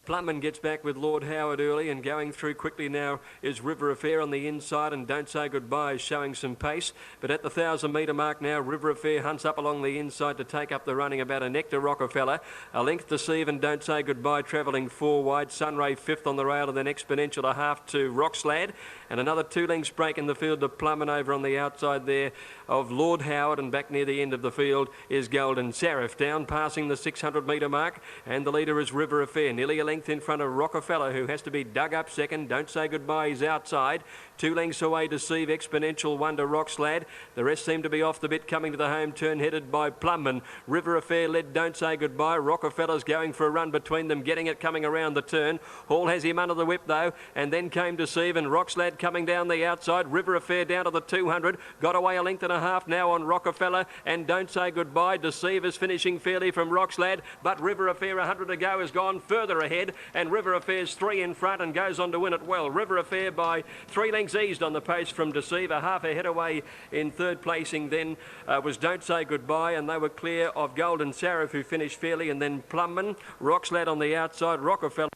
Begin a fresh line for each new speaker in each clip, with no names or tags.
Plumman gets back with Lord Howard early, and going through quickly now is River Affair on the inside, and Don't Say Goodbye is showing some pace. But at the 1,000-metre mark now, River Affair hunts up along the inside to take up the running about a neck to Rockefeller. A length Deceive and Don't Say Goodbye travelling 4 wide. Sunray 5th on the rail, and then Exponential a half to Rockslad. And another 2 lengths break in the field to Plumman over on the outside there of Lord Howard, and back near the end of the field is Golden Seraph down passing the 600-metre mark, and the leader is River Affair, nearly a length in front of Rockefeller, who has to be dug up second. Don't Say Goodbye is outside. 2 lengths away, Deceive, Exponential, 1 to Rockslad. The rest seem to be off the bit, coming to the home turn, headed by Plumman. River Affair led Don't Say Goodbye. Rockefeller's going for a run between them, getting it coming around the turn. Hall has him under the whip though, and then came Deceive, and Rockslad coming down the outside. River Affair down to the 200, got away a length and a half now on Rockefeller, and Don't Say Goodbye. Deceive is finishing fairly from Rockslad, but River Affair 100 to go has gone further ahead, and River Affair's 3 in front and goes on to win it well. River Affair by 3 lengths eased on the pace from Deceive. A half a head away in third placing then was Don't Say Goodbye, and they were clear of Golden Seraph, who finished fairly, and then Plumman, Rockslad on the outside, Rockefeller.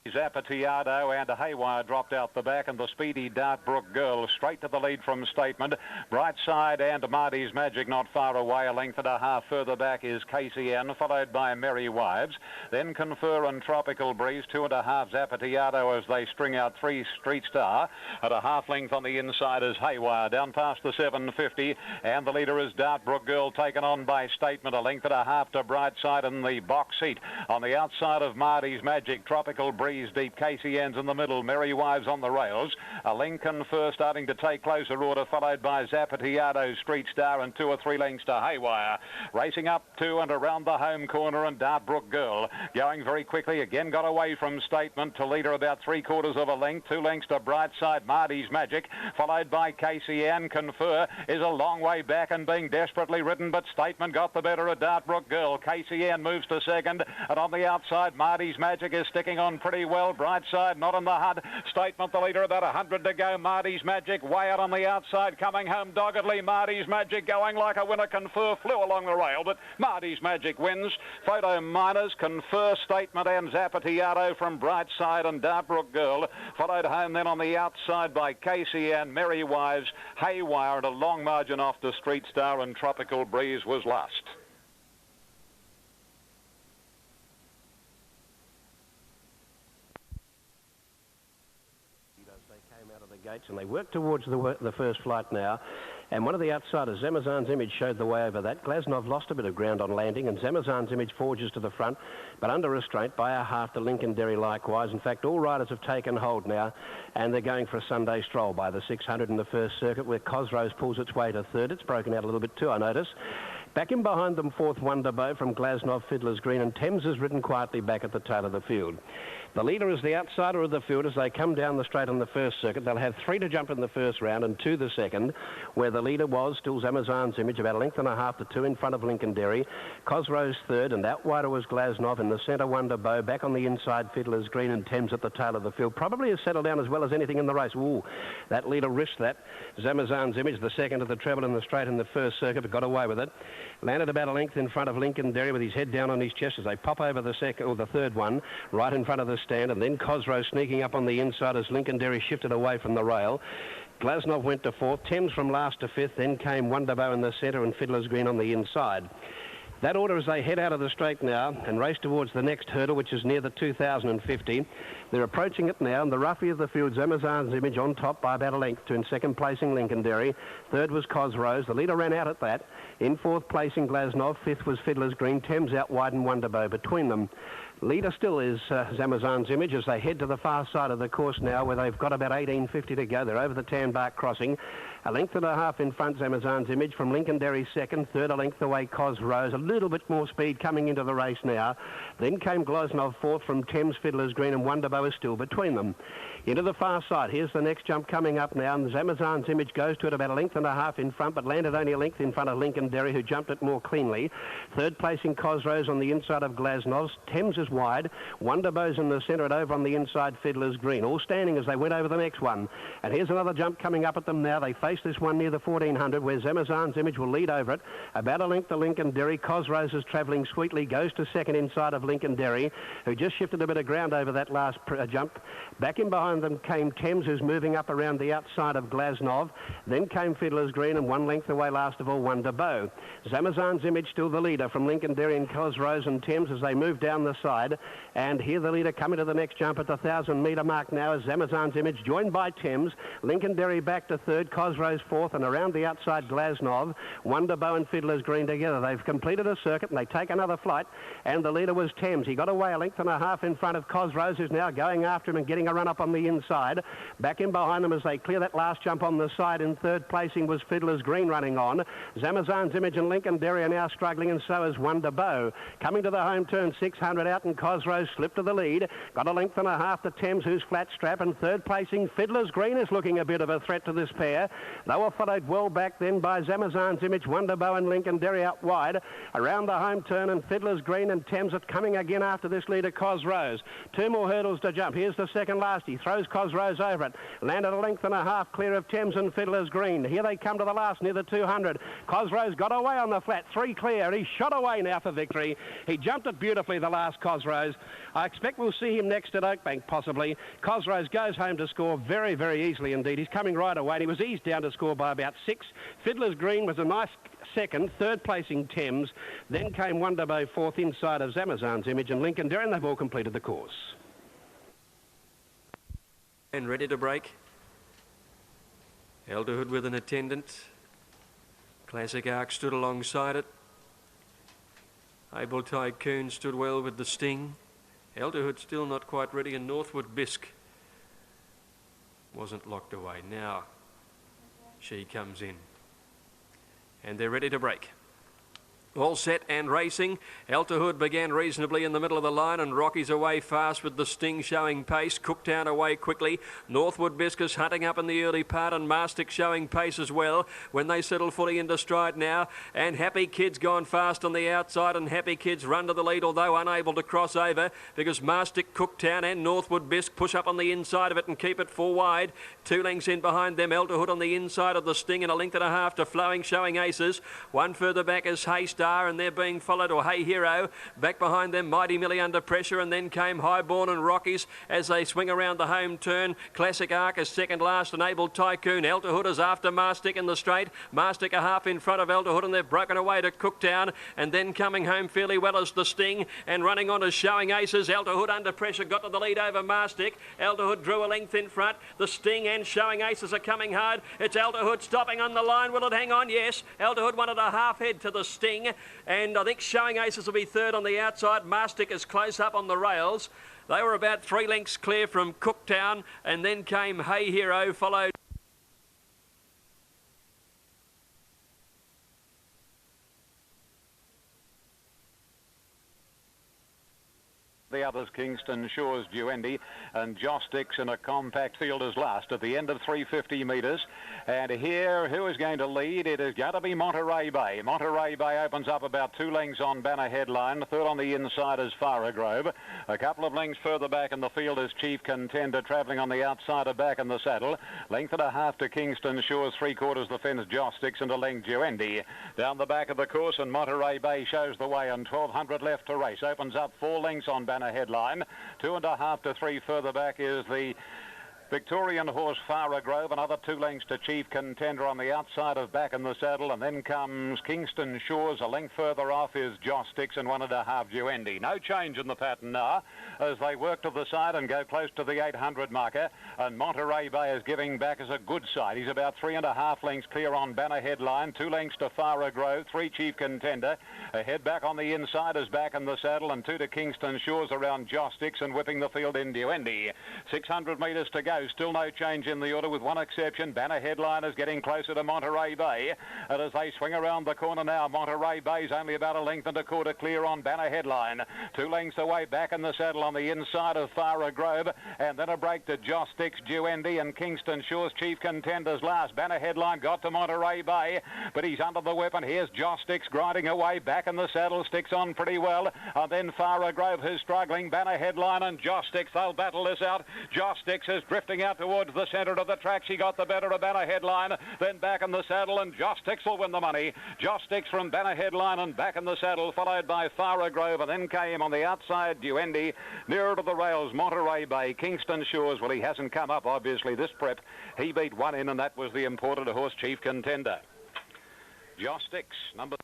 Zapatiado and Haywire dropped out the back, and the speedy Dartbrook Girl straight to the lead from Statement. Brightside and Marty's Magic not far away. A length and a half further back is KCN, followed by Merry Wives. Then Confer and Tropical Breeze, 2.5 Zapatiado as they string out 3 Street Star. At a half length on the inside is Haywire, down past the 750, and the leader is Dartbrook Girl, taken on by Statement. A length and a half to Brightside in the box seat. On the outside of Marty's Magic, Tropical Breeze deep, KCN's in the middle, Merry Wives on the rails. A Lincoln first starting to take closer order, followed by Zapatiado, Street Star, and 2 or 3 lengths to Haywire. Racing up to and around the home corner, and Dartbrook Girl going very quickly, again got away from Statement to leader about 3/4 of a length. 2 lengths to Brightside, Marty's Magic, followed by KCN. Confer is a long way back and being desperately ridden, but Statement got the better of Dartbrook Girl. KCN moves to second, and on the outside Marty's Magic is sticking on pretty well. Brightside not in the HUD. Statement the leader, about 100 to go. Marty's Magic way out on the outside, coming home doggedly. Marty's Magic going like a winner. Confer flew along the rail, but Marty's Magic wins. Photo Miners, Confer, Statement and Zapatiado from Brightside and Dartbrook Girl, followed home then on the outside by KCN, Merry Wives, Haywire, and a long margin off to Street Star, and Tropical Breeze was last.
And they work towards the first flight now, and one of the outsiders, Zamazan's Image, showed the way over that. Glasnov lost a bit of ground on landing, and Zamazan's Image forges to the front, but under restraint by a half to Lincoln Derry likewise. In fact, all riders have taken hold now, and they're going for a Sunday stroll by the 600 in the first circuit, where Cosrose pulls its way to third. It's broken out a little bit too, I notice. Back in behind them, fourth Wonderbow from Glasnov, Fiddler's Green, and Thames is ridden quietly back at the tail of the field. The leader is the outsider of the field as they come down the straight on the first circuit. They'll have 3 to jump in the first round and 2 the second, where the leader was still Zamazan's Image, about a length and a half to 2 in front of Lincoln Derry. Cosrose third, and out wider was Glasnov. In the centre, Wonderbow. Back on the inside, Fiddler's Green, and Thames at the tail of the field. Probably has settled down as well as anything in the race. Ooh, that leader risked that. Zamazan's Image, the second of the treble in the straight in the first circuit, but got away with it. Landed about a length in front of Lincoln Derry with his head down on his chest as they pop over the second or the third one, right in front of the stand, and then Cosrose sneaking up on the inside as Lincoln Derry shifted away from the rail. Glasnov went to fourth, Thames from last to fifth, then came Wonderbow in the centre and Fiddler's Green on the inside. That order as they head out of the straight now and race towards the next hurdle, which is near the 2050. They're approaching it now, and the roughie of the field, Zamazan's Image, on top by about a length to in second placing Lincoln Derry. Third was Cosrose. The leader ran out at that. In fourth placing Glasnov. Fifth was Fiddler's Green. Thames out wide and Wonderbow between them. Leader still is Zamazan's Image as they head to the far side of the course now, where they've got about 1850 to go. They're over the Tanbark crossing. A length and a half in front, Zamazan's Image from Lincoln Derry second. Third, a length away, Cosrose. A little bit more speed coming into the race now. Then came Glasnov fourth from Thames, Fiddler's Green, and Wonderbow is still between them. Into the far side. Here's the next jump coming up now, and Zamazan's Image goes to it about a length and a half in front, but landed only a length in front of Lincoln Derry, who jumped it more cleanly. Third placing Cosrose on the inside of Glasnov's. Thames is wide. Wonderbow's in the centre, and over on the inside, Fiddler's Green. All standing as they went over the next one. And here's another jump coming up at them now. They face race this one near the 1400 where Zamazan's Image will lead over it. About a length to Lincoln Derry. Cosrose is travelling sweetly, goes to second inside of Lincoln Derry, who just shifted a bit of ground over that last jump. Back in behind them came Thames, who's moving up around the outside of Glasnov. Then came Fiddler's Green, and 1 length away last of all, Wonder Bow. Zamazan's Image still the leader from Lincoln Derry and Cosrose and Thames as they move down the side. And here the leader coming to the next jump at the 1,000-metre mark now is Zamazan's Image, joined by Thames. Lincoln Derry back to third, Cosrose fourth, and around the outside Glasnov, Wonder Bow and Fiddler's Green together. They've completed a circuit and they take another flight, and the leader was Thames. He got away a length and a half in front of Cosrose, who's now going after him and getting a run up on the inside. Back in behind them as they clear that last jump on the side. In third placing was Fiddler's Green running on. Zamazan's Image and Lincoln Derry are now struggling, and so is Wonder Bow. Coming to the home turn, 600 out, and Cosrose slipped to the lead. Got a length and a half to Thames, who's flat strap, and third placing Fiddler's Green is looking a bit of a threat to this pair. They were followed well back then by Zamazan's Image, Wonder Bow and Lincoln Derry out wide. Around the home turn, and Fiddler's Green and Thames are coming again after this leader, Cosrose. 2 more hurdles to jump. Here's the second last. He throws Cosrose over it. Landed a length and a half clear of Thames and Fiddler's Green. Here they come to the last near the 200. Cosrose got away on the flat. 3 clear. He's shot away now for victory. He jumped it beautifully, the last Cosrose. I expect we'll see him next at Oakbank, possibly. Cosrose goes home to score very, very easily indeed. He's coming right away, and he was eased down to score by about 6. Fiddler's Green was a nice second, third placing Thames. Then came Wonder Bow fourth inside of Zamazan's Image and Lincoln Derry, and they've all completed the course.
And ready to break. Elderhood with an attendant. Classic Arc stood alongside it. Able Tycoon stood well with the Sting. Elderhood still not quite ready, and Northwood Bisque wasn't locked away. Now she comes in, and they're ready to break. All set and racing. Elterhood began reasonably in the middle of the line, and Rocky's away fast with the Sting showing pace. Cooktown away quickly. Northwood Biscus hunting up in the early part, and Mastic showing pace as well when they settle fully into stride now. And Happy Kid's gone fast on the outside, and Happy Kid's run to the lead, although unable to cross over because Mastic, Cooktown and Northwood Bisque push up on the inside of it and keep it 4 wide. 2 lengths in behind them. Elterhood on the inside of the Sting, and a length and a half to Flowing showing aces. 1 further back is Haystar, and they're being followed, or Hey Hero. Back behind them, Mighty Millie under pressure, and then came Highborn and Rockies as they swing around the home turn. Classic Arc is second last, and Able Tycoon. Elterhood is after Mastic in the straight. Mastic a half in front of Elterhood, and they've broken away to Cooktown, and then coming home fairly well as the Sting, and running on as Showing Aces. Elterhood under pressure got to the lead over Mastic. Elterhood drew a length in front. The Sting and Showing Aces are coming hard. It's Elterhood stopping on the line. Will it hang on? Yes. Elterhood wanted a half head to the Sting, and I think Showing Aces will be third on the outside. Mastic is close up on the rails. They were about 3 lengths clear from Cooktown, and then came Hey Hero, followed
the others, Kingston Shores, Duendi, and Joss Dix in a compact field as last at the end of 350 metres. And here, who is going to lead? It is going to be Monterey Bay. Monterey Bay opens up about 2 lengths on Banner Headline. Third on the inside is Phar Grove. A couple of lengths further back in the field is Chief Contender, travelling on the outside of Back in the Saddle. Length and a half to Kingston Shores, 3/4 the fence, Joss Dix, and a length Duendi. Down the back of the course, and Monterey Bay shows the way, and 1,200 left to race. Opens up 4 lengths on Banner Headline. 2.5 to 3 further back is the Victorian horse Phar Grove, another 2 lengths to Chief Contender on the outside of Back in the Saddle, and then comes Kingston Shores. A length further off is Joss Dix, and 1.5 Duendi. No change in the pattern now as they work to the side and go close to the 800 marker, and Monterey Bay is giving back as a good side. He's about 3.5 lengths clear on Banner Headline, 2 lengths to Phar Grove, 3 Chief Contender. Ahead back on the inside is Back in the Saddle, and 2 to Kingston Shores around Joss Dix, and whipping the field in Duendi. 600 metres to go. Still no change in the order with one exception. Banner Headline is getting closer to Monterey Bay. And as they swing around the corner now, Monterey Bay's only about a length and a quarter clear on Banner Headline. 2 lengths away Back in the Saddle on the inside of Phar Grove. And then a break to Joss Dix, Duendi, and Kingston Shores. Chief Contenders last. Banner Headline got to Monterey Bay, but he's under the whip, and here's Joss Dix grinding away. Back in the Saddle sticks on pretty well. And then Phar Grove, who's struggling. Banner Headline and Joss Dix, they'll battle this out. Joss Dix has drifted drifting out towards the centre of the track. She got the better of Banner Headline, then back in the saddle, and Josh Dix will win the money. Josh Dix from Banner Headline and back in the saddle, followed by Phar Grove, and then came on the outside Duendi, nearer to the rails, Monterey Bay, Kingston Shores. Well, he hasn't come up, obviously, this prep. He beat one in, and that was the imported horse Chief Contender. Josh Dix, number...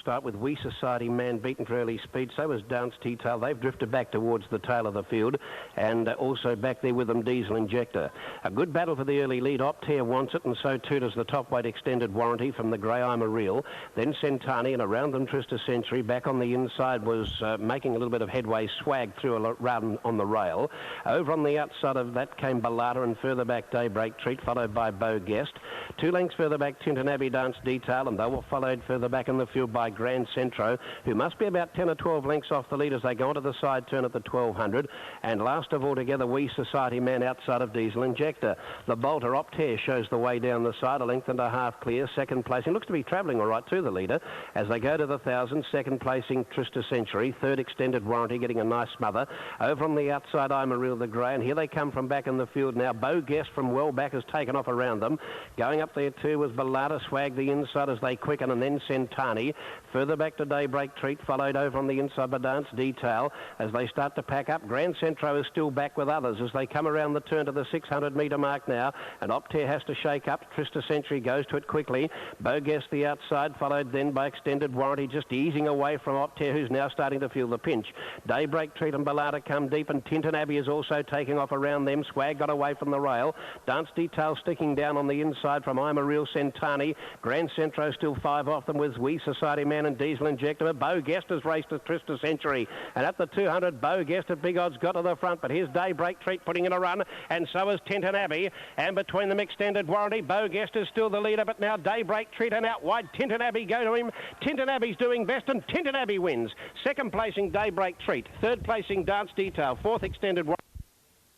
Start with We Society Man beaten for early speed. So is Dance Tea-Tail. They've drifted back towards the tail of the field, and also back there with them Diesel Injector. A good battle for the early lead. Optare wants it, and so too does the top weight Extended Warranty from the Grey I'm a Real. Then Centani, and around them Trista Century. Back on the inside was making a little bit of headway. Swag through a round on the rail. Over on the outside of that came Ballada, and further back Daybreak Treat, followed by Beau Guest. 2 lengths further back Tintin Abbey Dance Detail, and they were followed further back in the field by Grand Centro, who must be about 10 or 12 lengths off the lead as they go onto the side turn at the 1200. And last of all together, We Society Man outside of Diesel Injector. The Bolter Optare shows the way down the side, a length and a half clear. Second placing, looks to be travelling all right to the leader as they go to the 1,000. Second placing, Trista Century. Third, Extended Warranty, getting a nice smother. Over on the outside, I'm a Real the Grey, and here they come from back in the field now. Beau Guest from well back has taken off around them. Going up there too was Ballada, Swag the inside as they quicken, and then Centani. Further back to Daybreak Treat, followed over on the inside by Dance Detail as they start to pack up. Grand Centro is still back with others as they come around the turn to the 600 metre mark now, and Optare has to shake up. Trista Century goes to it quickly. Beau Guest the outside, followed then by Extended Warranty, just easing away from Optare, who's now starting to feel the pinch. Daybreak Treat and Ballada come deep, and Tintin Abbey is also taking off around them. Swag got away from the rail. Dance Detail sticking down on the inside from I'm a Real Centani. Grand Centro still 5 off them with We Society Man and Diesel Injector. Beau Guest has raced at Trista Century, and at the 200, Beau Guest at big odds got to the front, but here's Daybreak Treat putting in a run, and so is Tintin Abbey, and between them Extended Warranty. Beau Guest is still the leader, but now Daybreak Treat, and out wide Tintin Abbey go to him. Tintin Abbey's doing best, and Tintin Abbey wins. Second placing Daybreak Treat, third placing Dance Detail, fourth Extended Warranty.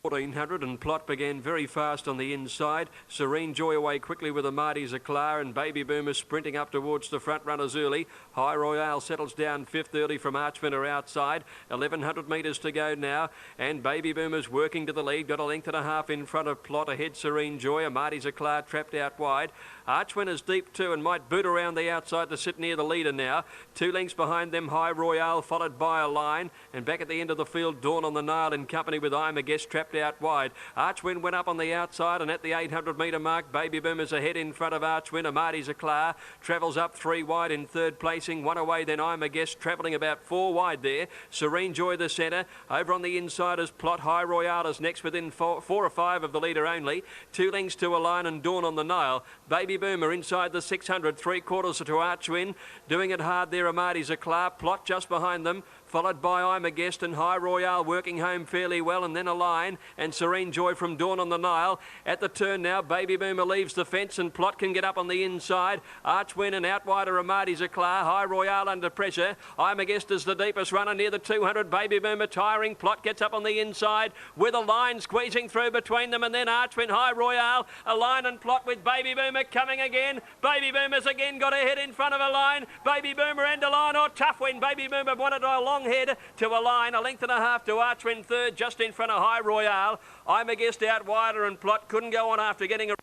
1400, and Plot began very fast on the inside. Serene Joy away quickly with Amadi Zaklar, and Baby Boomer sprinting up towards the front runners early. High Royale settles down fifth early from Archwinner outside. 1100 metres to go now, and Baby Boomer's working to the lead. Got a length and a half in front of Plot. Ahead Serene Joy. Amadi Zaklar trapped out wide. Archwinner's deep too and might boot around the outside to sit near the leader now. 2 lengths behind them, High Royale, followed by a line. And back at the end of the field, Dawn on the Nile in company with I'm a Guest trapped out wide. Archwin went up on the outside, and at the 800 metre mark, Baby Boomer's ahead in front of Archwin. Amadi Zaklar travels up 3 wide in third placing. 1 away, then I'm a Guest travelling about 4 wide there. Serene Joy the centre. Over on the inside is Plot. High Royale is next within 4 or 5 of the leader only. 2 lengths to a line, and Dawn on the Nile. Baby Boomer inside the 600, 3/4 to Archwin. Doing it hard there, Amadi Zaklar. Plot just behind them, followed by I'm a Guest, and High Royale working home fairly well, and then a line, and Serene Joy from Dawn on the Nile. At the turn now, Baby Boomer leaves the fence, and Plot can get up on the inside. Archwin and out wider Amadi Zaklar. High Royale under pressure. I'm a Guest is the deepest runner near the 200. Baby Boomer tiring. Plot gets up on the inside with a line squeezing through between them, and then Archwin, High Royale, a line and Plot with Baby Boomer coming again. Baby Boomer's again got a head in front of a line. Baby Boomer and a line, or tough win. Baby Boomer wanted a long head to a line, a length and a half to Archwin third, just in front of High Royale. I'm a Guest out wider, and Plot couldn't go on after getting a...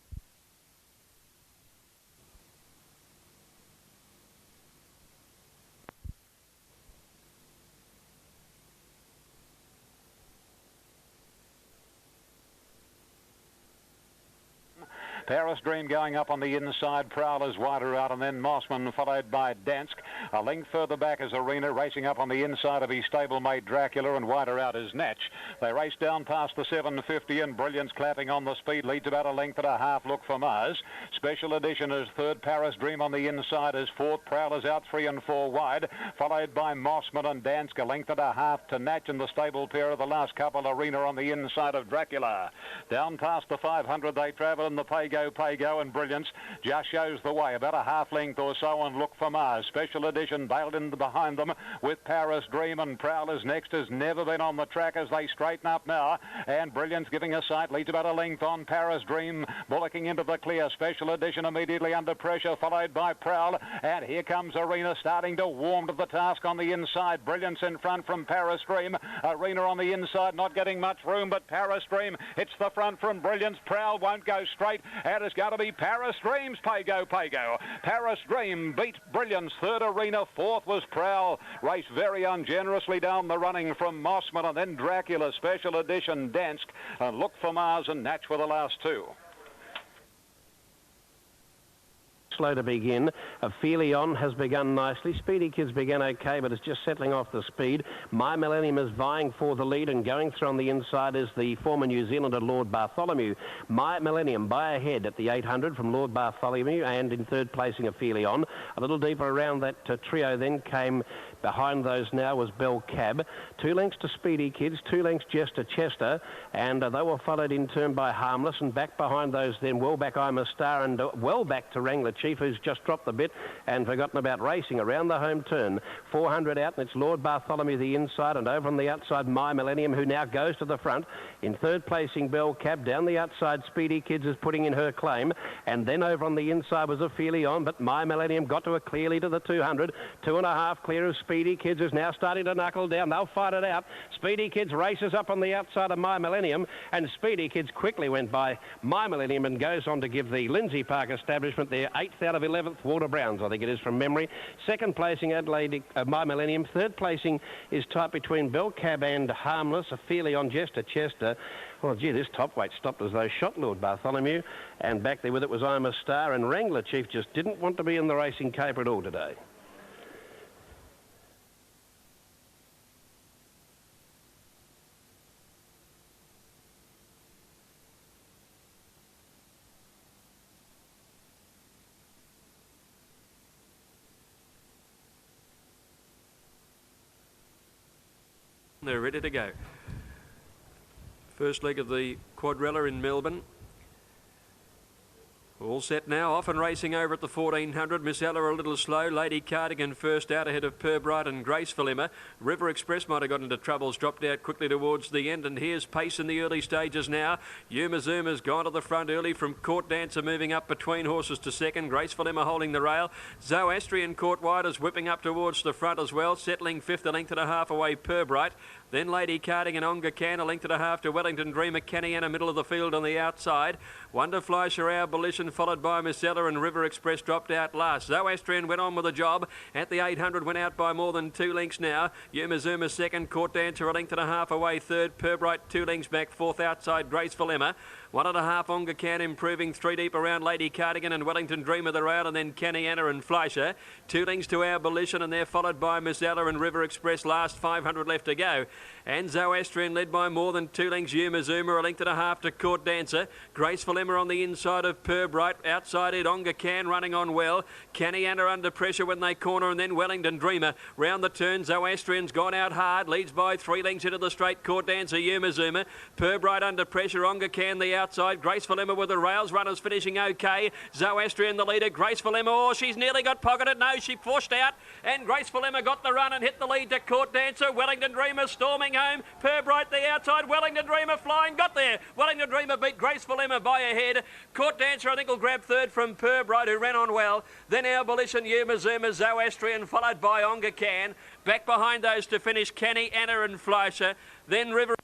Paris Dream going up on the inside. Prowler's wider out, and then Mossman followed by Dansk. A length further back is Arena, racing up on the inside of his stablemate Dracula, and wider out is Natch. They race down past the 750, and Brilliance clapping on the speed leads about a length and a half. Look for Mars. Special Edition is third. Paris Dream on the inside is fourth. Prowler's out 3 and 4 wide, followed by Mossman and Dansk. A length and a half to Natch, and the stable pair of the last couple. Arena on the inside of Dracula. Down past the 500 they travel in the Pago. Pago and Brilliance just shows the way about a half length or so on Look for Mars. Special Edition bailed in behind them with Paris Dream, and Prowler's next has never been on the track as they straighten up now, and Brilliance giving a sight, leads about a length on Paris Dream, bullocking into the clear. Special Edition immediately under pressure, followed by Prowl, and here comes Arena starting to warm to the task on the inside. Brilliance in front from Paris Dream. Arena on the inside, not getting much room, but Paris Dream hits the front from Brilliance. Prowl won't go straight, and it's going to be Paris Dream's Pago. Paris Dream beat Brilliance. Third Arena, fourth was Prowl. Raced very ungenerously down the running from Mossman, and then Dracula. Special Edition danced, and Look for Mars and Natch were the last two.
Slow to begin. Aphelion has begun nicely. Speedy Kids began okay, but it's just settling off the speed. My Millennium is vying for the lead, and going through on the inside is the former New Zealander Lord Bartholomew. My Millennium by ahead at the 800 from Lord Bartholomew, and in third placing Aphelion. A little deeper around that trio then came behind those now was Bell Cab. 2 lengths to Speedy Kids, 2 lengths Jester Chester, and they were followed in turn by Harmless, and back behind those then well back I'm a Star, and well back to Wrangler Chief, who's just dropped the bit and forgotten about racing around the home turn. 400 out, and it's Lord Bartholomew the inside, and over on the outside My Millennium, who now goes to the front. In third placing Bell Cab. Down the outside Speedy Kids is putting in her claim, and then over on the inside was Aphelion, but My Millennium got to a clear lead of the 200. 2.5 clear of Speedy Kids, is now starting to knuckle down. They'll fight it out. Speedy Kids races up on the outside of My Millennium, and Speedy Kids quickly went by My Millennium and goes on to give the Lindsay Park establishment their 8th out of 11th. Walter Browns, I think it is from memory. Second placing Adelaide My Millennium. Third placing is tight between Bell Cab and Harmless. Aphelion, Jester Chester. Well, gee, this top weight stopped as though shot Lord Bartholomew, and back there with it was I'm a Star, and Wrangler Chief just didn't want to be in the racing caper at all today.
They're ready to go. First leg of the quadrella in Melbourne. All set now, off and racing over at the 1400. Miss Ella a little slow. Lady Cardigan first out ahead of Purbright and Graceful Emma. River Express might have got into troubles, dropped out quickly towards the end, and here's pace in the early stages now. Yuma Zuma's gone to the front early from Court Dancer, moving up between horses to second. Graceful Emma holding the rail. Zoroastrian Court Widers whipping up towards the front as well, settling fifth, a length and a half away Purbright. Then Lady Cardigan, Onga Can, a length and a half to Wellington Dreamer, Caniana, middle of the field on the outside. Wonder Fleischer, Our Abolition, followed by Miss Ella, and River Express dropped out last. Zoroastrian went on with a job at the 800, went out by more than 2 lengths now. Yuma Zuma second, Court Dancer a length and a half away third, Purbright 2 lengths back, fourth outside Graceful Emma. 1.5 Onga Can improving, 3 deep around Lady Cardigan and Wellington Dreamer the rail, and then Caniana and Fleischer. 2 lengths to Our Abolition, and they're followed by Miss Ella and River Express last, 500 left to go. And Zoroastrian led by more than 2 lengths, Yuma Zuma a length and a half to Court Dancer. Graceful Emma on the inside of Purbright, outside it Onga Can running on well. Caniana under pressure when they corner, and then Wellington Dreamer. Round the turn, Zoroastrian's gone out hard, leads by 3 lengths into the straight, Court Dancer, Yuma Zuma. Purbright under pressure, Onga Can the outside. Graceful Emma with the rails, runners finishing okay. Zoroastrian the leader, Graceful Emma, oh, she's nearly got pocketed. No, she pushed out, and Graceful Emma got the run and hit the lead to Court Dancer. Wellington Dreamer storming home. Purbright the outside, Wellington Dreamer flying, got there. Wellington Dreamer beat Graceful Emma by a head. Court Dancer, I think, will grab third from Purbright, who ran on well. Then Our Abolition, Yuma Zuma, Zoroastrian, followed by Onga Can. Back behind those to finish Kenny, Anna and Fleischer. Then River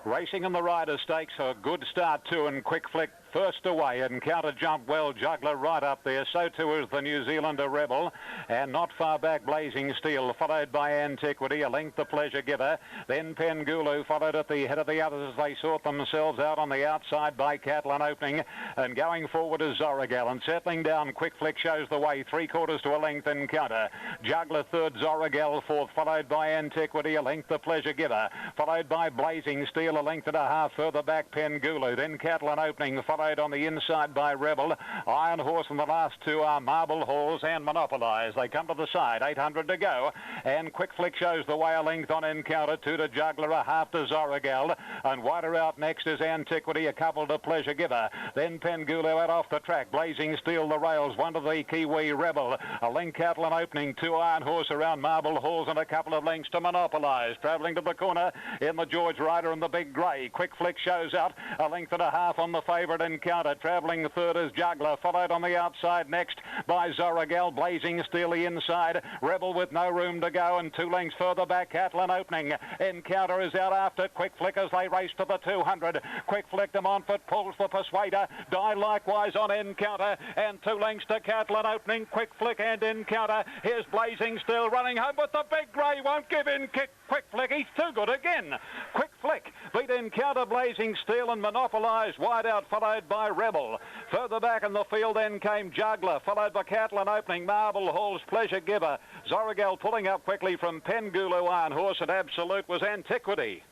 Racing in the Ryder Stakes, a good start too, and Quick Flick first away, and Counter Jump well, Juggler right up there. So too is the New Zealander Rebel, and not far back Blazing Steel, followed by Antiquity, a length the Pleasure Giver. Then Pengulu followed at the head of the others as they sort themselves out on the outside by Catlin opening, and going forward is Zoragal, and settling down Quick Flick shows the way, 3/4 to a length in Counter. Juggler third, Zoragal fourth, followed by Antiquity, a length the Pleasure Giver, followed by Blazing Steel, a length and a half further back Pengulu, then Catlin opening, followed on the inside by Rebel. Iron Horse, and the last two are Marble Halls and Monopolize. They come to the side, 800 to go, and Quick Flick shows the way, a length on Encounter, 2 to Juggler, a half to Zoragal, and wider out next is Antiquity, a couple to Pleasure Giver, then Pengulu out off the track, Blazing Steel the rails, 1 to the Kiwi Rebel, a length Catlin opening, 2 Iron Horse around Marble Halls, and a couple of lengths to Monopolize. Travelling to the corner in the George Ryder and the Big Grey. Quick Flick shows out, a length and a half on the favourite Encounter. Travelling third is Juggler, followed on the outside next by Zoragal. Blazing Steel the inside, Rebel with no room to go, and 2 lengths further back Catlin opening. Encounter is out after Quick Flick as they race to the 200. Quick Flick to Montfort pulls the Persuader, Die likewise on Encounter, and 2 lengths to Catlin opening. Quick Flick and Encounter. Here's Blazing Steel running home, but the Big Grey won't give in. Quick Flick, he's too good again. Quick Flick beat Encounter, Blazing Steel, and Monopolize wide out, followed by Rebel. Further back in the field then came Juggler, followed by Catlin opening, Marble Halls, Pleasure Giver. Zoragal pulling up quickly from Pengulu. Iron Horse at Absolute was Antiquity.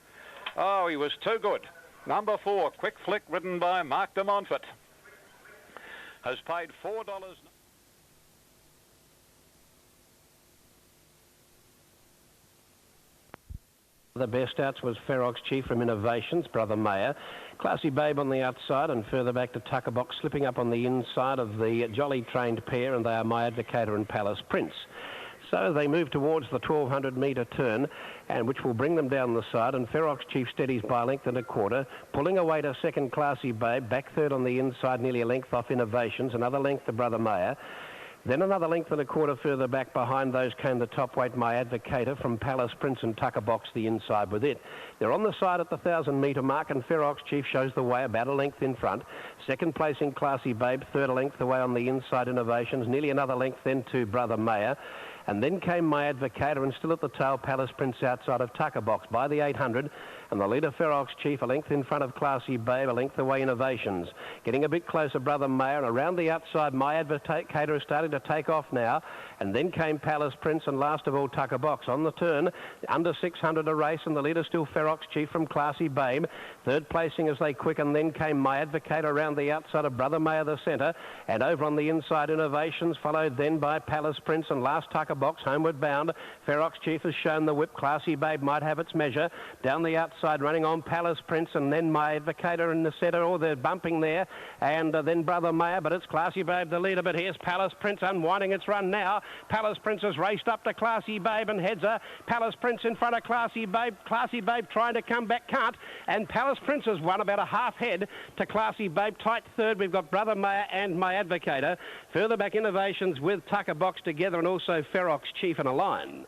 Oh, he was too good. Number 4, Quick Flick, ridden by Mark de Montfort, has paid $4.
The best outs was Ferox Chief from Innovations, Brother Mayor. Classy Babe on the outside, and further back to Tucker Box, slipping up on the inside of the jolly trained pair, and they are My Advocator and Palace Prince. So they move towards the 1,200 metre turn, and which will bring them down the side, and Ferox Chief steadies by a length and a quarter, pulling away to second Classy Babe, back third on the inside, nearly a length off Innovations, another length to Brother Mayor. Then another length and a quarter further back behind those came the top weight My Advocator from Palace Prince, and Tucker Box the inside with it. They're on the side at the 1,000 metre mark, and Ferox Chief shows the way about a length in front. Second placing Classy Babe, third a length away on the inside Innovations, nearly another length then to Brother Mayor. And then came My Advocator, and still at the tail Palace Prince outside of Tucker Box by the 800. And the leader Ferox Chief a length in front of Classy Babe, a length away Innovations. Getting a bit closer Brother Mayor, and around the outside My Advocator is starting to take off now. And then came Palace Prince, and last of all Tucker Box. On the turn, under 600 a race, and the leader still Ferox Chief from Classy Babe. Third placing as they quicken, then came My Advocator around the outside of Brother Mayor the centre. And over on the inside Innovations, followed then by Palace Prince, and last Tucker Box homeward bound. Ferox Chief has shown the whip. Classy Babe might have its measure. Down the outside running on Palace Prince, and then My Advocator in the centre. Oh, they're bumping there. And then Brother Mayor, but it's Classy Babe the leader. But here's Palace Prince unwinding its run now. Palace Prince has raced up to Classy Babe and heads her. Palace Prince in front of Classy Babe. Classy Babe trying to come back, can't. And Palace Prince has won about a half head to Classy Babe. Tight third, we've got Brother Mayor and My Advocator. Further back Innovations with Tucker Box together, and also Ferox Chief in a line.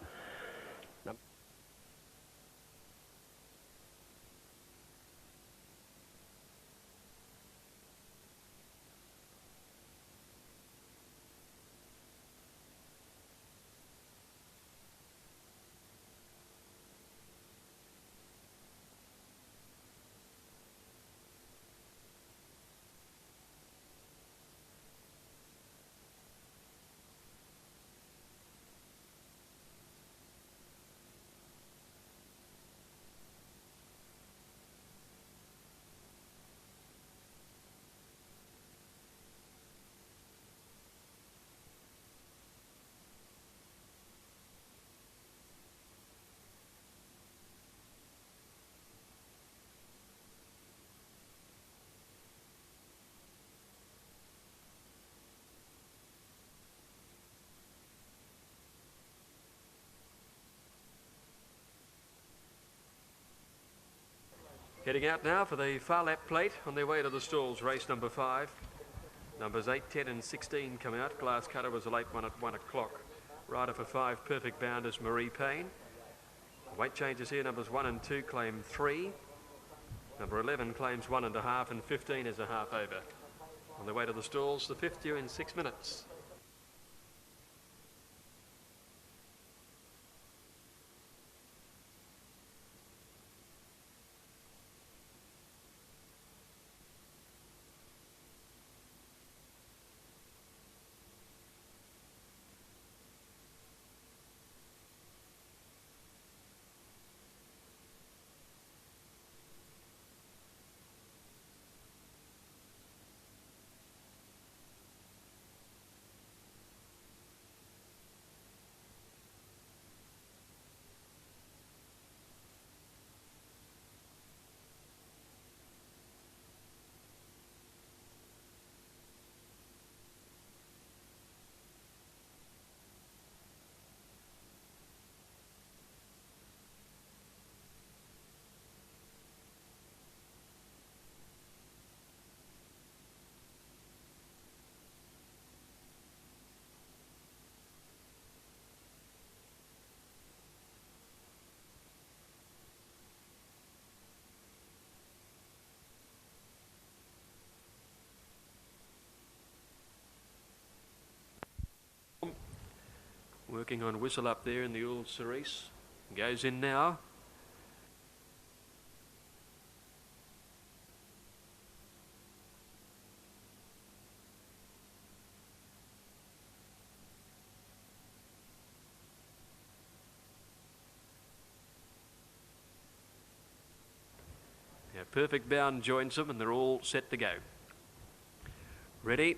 Heading out now for the Phar lap plate on their way to the stalls. Race number 5. Numbers 8, 10 and 16 come out. Glass Cutter was a late one at 1 o'clock. Rider for 5, Perfect Bound is Marie Payne. Weight changes here. Numbers 1 and 2 claim 3. Number 11 claims 1.5 and 15 is a half over. On the way to the stalls, the 5th due in 6 minutes. Working on Whistle Up there in the old Cerise. Goes in now. Now Perfect Bound joins them and they're all set to go. Ready?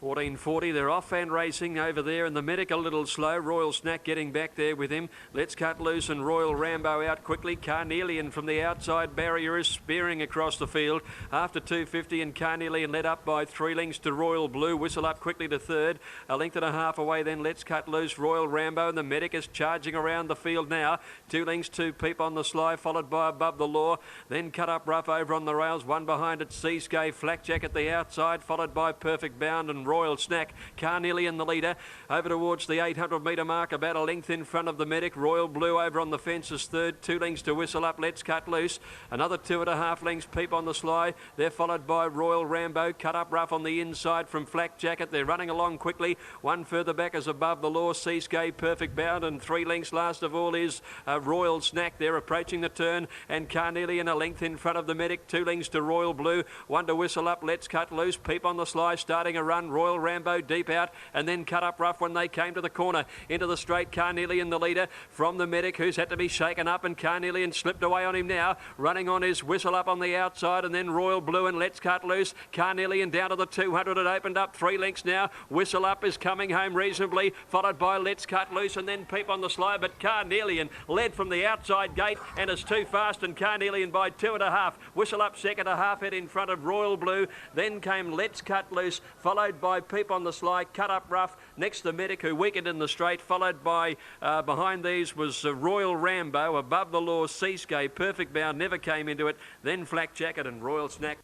14.40, they're off and racing over there, and the Medic a little slow. Royal Snack getting back there with him. Let's Cut Loose and Royal Rambo out quickly. Carnelian from the outside barrier is spearing across the field. After 2.50 and Carnelian led up by 3 lengths to Royal Blue. Whistle Up quickly to third. A length and a half away then Let's Cut Loose, Royal Rambo, and the Medic is charging around the field now. 2 lengths to Peep on the Sly, followed by Above the Law. Then Cut Up Rough over on the rails. One behind it, Seascape, Flackjack at the outside, followed by Perfect Bound and Royal Snack. Carnelian the leader over towards the 800 metre mark, about a length in front of the Medic. Royal Blue over on the fences third. 2 lengths to Whistle Up, Let's Cut Loose. Another 2.5 lengths, Peep on the Sly. They're followed by Royal Rambo. Cut Up Rough on the inside from Flak Jacket. They're running along quickly. One further back is Above the Law, Seascape, Perfect Bound, and 3 lengths last of all is Royal Snack. They're approaching the turn, and Carnelian a length in front of the Medic. 2 lengths to Royal Blue. 1 to Whistle Up, Let's Cut Loose. Peep on the Sly starting a run. Royal Rambo deep out, and then Cut Up Rough when they came to the corner. Into the straight, Carnelian the leader from the Medic, who's had to be shaken up, and Carnelian slipped away on him now. Running on is Whistle Up on the outside, and then Royal Blue and Let's Cut Loose. Carnelian down to the 200. It opened up 3 lengths now. Whistle Up is coming home reasonably, followed by Let's Cut Loose, and then Peep on the Sly, but Carnelian led from the outside gate and is too fast, and Carnelian by 2.5. Whistle Up second, a half head in front of Royal Blue. Then came Let's Cut Loose, followed by Peep on the Sly, Cut Up Rough, next the Medic, who weakened in the straight, followed by behind these was Royal Rambo. Above the Law, Seascape, Perfect Bound never came into it, then Flak Jacket and Royal Snack.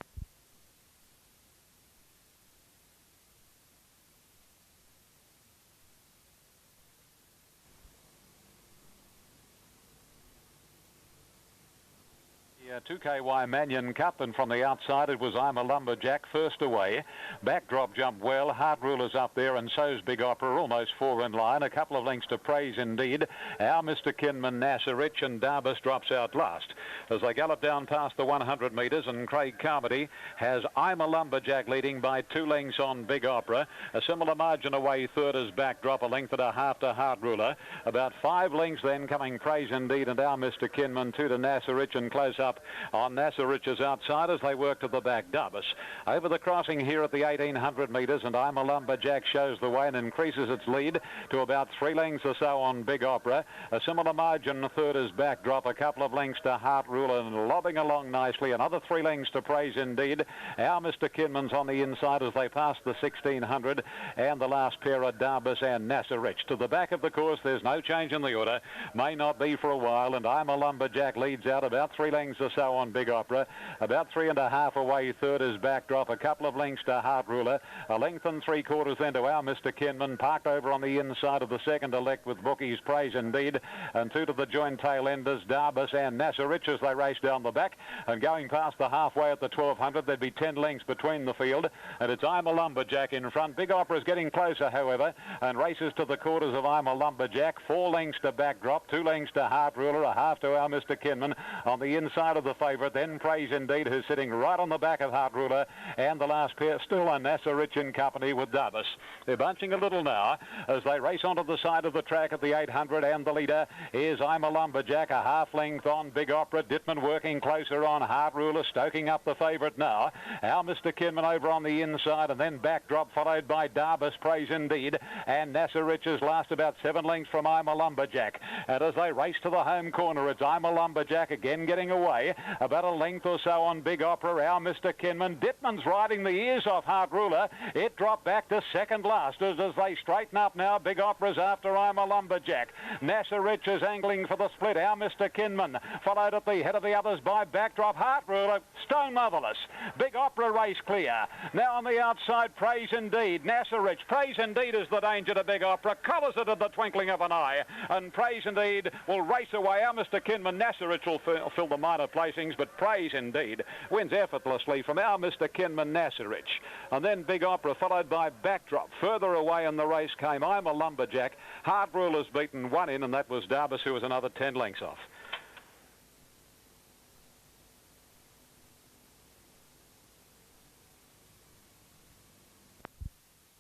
Yeah, 2KY Manion Cup, and from the outside it was I'm a Lumberjack first away. Backdrop jumped well. Heart Ruler's up there, and so's Big Opera, almost 4 in line. A couple of lengths to Praise Indeed. Our Mr. Kinman, Nasserich, and Darby drops out last. As they gallop down past the 100 metres, and Craig Carmody has I'm a Lumberjack leading by 2 lengths on Big Opera. A similar margin away third is Backdrop, a length and a half to Heart Ruler. About 5 lengths then coming Praise Indeed and Our Mr. Kinman, 2 to Nasserich, and close up on Nasserich's outside as they work to the back. Darby over the crossing here at the 1800 metres, and I'm a Lumberjack shows the way and increases its lead to about 3 lengths or so on Big Opera. A similar margin third is Backdrop, a couple of lengths to Heart Ruler, and lobbing along nicely. Another 3 lengths to Praise Indeed. Our Mr. Kinman's on the inside as they pass the 1600, and the last pair are Darby and Nasserich. To the back of the course, there's no change in the order. May not be for a while, and I'm a Lumberjack leads out about 3 lengths or so on Big Opera. About 3.5 away. Third is Backdrop. A couple of lengths to Heart Ruler. A length and 3/4 then to our Mr. Kinman. Parked over on the inside of the second elect with Bookie's Praise Indeed. And two to the joint tail enders, Darby and Nasserich as they race down the back. And going past the halfway at the 1200, there'd be 10 lengths between the field. And it's I'm a Lumberjack in front. Big Opera is getting closer, however, and races to the quarters of I'm a Lumberjack. 4 lengths to Backdrop, 2 lengths to Heart Ruler, a half to our Mr. Kinman on the inside of the favourite. Then Praise Indeed, who's sitting right on the back of Heart Ruler, and the last pair still a Nasserich in company with Darby. They're bunching a little now as they race onto the side of the track at the 800, and the leader is I'm a Lumberjack, a half length on Big Opera. Dittman working closer on Heart Ruler, stoking up the favourite now. Our Mr. Kinman over on the inside, and then Backdrop followed by Darby's Praise Indeed, and Nasserich's last about 7 lengths from I'm a Lumberjack. And as they race to the home corner, it's I'm a Lumberjack again getting away about a length or so on Big Opera. Our Mr. Kinman. Dittman's riding the ears off Heart Ruler. It dropped back to second last as they straighten up now. Big Opera's after I'm a Lumberjack. Nasserich is angling for the split. Our Mr. Kinman followed at the head of the others by Backdrop. Heart Ruler, stone motherless. Big Opera race clear. Now on the outside, Praise Indeed. Nasserich. Praise Indeed is the danger to Big Opera. Collars it at the twinkling of an eye. And Praise Indeed will race away. Our Mr. Kinman. Nasserich will fill the minor placings, but Praise Indeed wins effortlessly from our Mr. Kinman. Nasserich. And then Big Opera followed by Backdrop. Further away in the race came I'm a Lumberjack. Heart Ruler's beaten one in, and that was Darby, who was another 10 lengths off.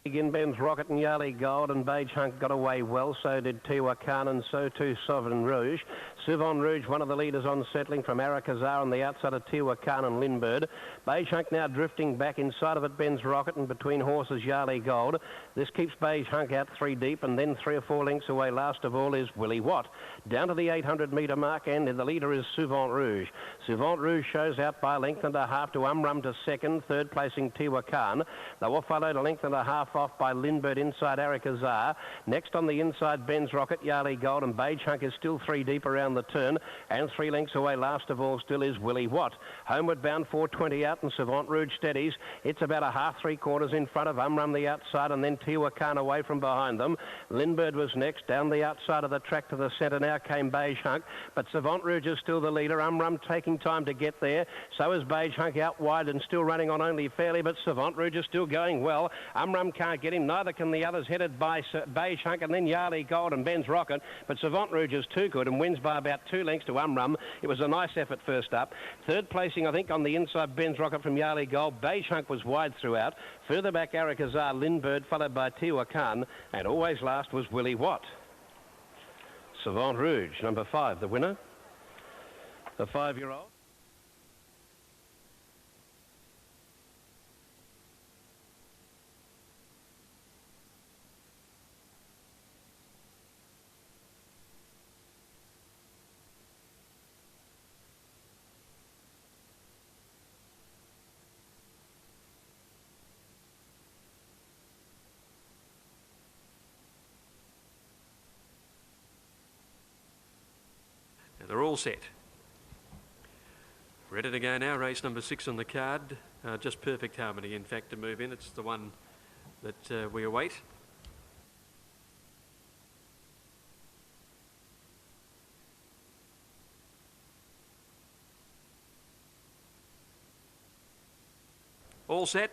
Again, Ben's Rocket and Yali Gold and Beige Hunk got away well. So did Tiwa Khan, and so too Sovereign Rouge. Sovereign Rouge, one of the leaders on settling from Arakazar on the outside of Tiwa Khan and Lindbergh. Beige Hunk now drifting back inside of it, Ben's Rocket, and between horses Yali Gold. This keeps Beige Hunk out 3 deep, and then 3 or 4 lengths away. Last of all is Willie Watt. Down to the 800-metre mark, and the leader is Souvant Rouge. Souvant Rouge shows out by a length and a half to Umrum to second, third placing Tiwa Khan. They were followed a length and a half off by Lindbergh inside Arakazar. Next on the inside, Ben's Rocket, Yali Gold, and Beige Hunk is still 3 deep around the turn, and 3 lengths away. Last of all still is Willie Watt. Homeward bound 420 out, and Savant Rouge steadies. It's about a half 3/4 in front of Umrum the outside, and then Tiwa Khan away from behind them. Lindbergh was next. Down the outside of the track to the centre now came Beige Hunk, but Savant Rouge is still the leader. Umrum taking time to get there. So is Beige Hunk out wide and still running on only fairly, but Savant Rouge is still going well. Umrum can't get him, neither can the others, headed by Beige Hunk and then Yali Gold and Ben's Rocket, but Savant Rouge is too good and wins by about 2 lengths to Umrum. It was a nice effort first up. Third placing, I think, on the inside, Ben's Rocket from Yali Gold. Beige Hunk was wide throughout. Further back, Arakazar, Lindbergh, followed by Tiwa Khan, and always last was Willie Watt. Savant Rouge, number 5, the winner, the 5-year-old.
They're all set. Ready to go now. Race number 6 on the card. Just Perfect Harmony, in fact, to move in. It's the one that we await. All set.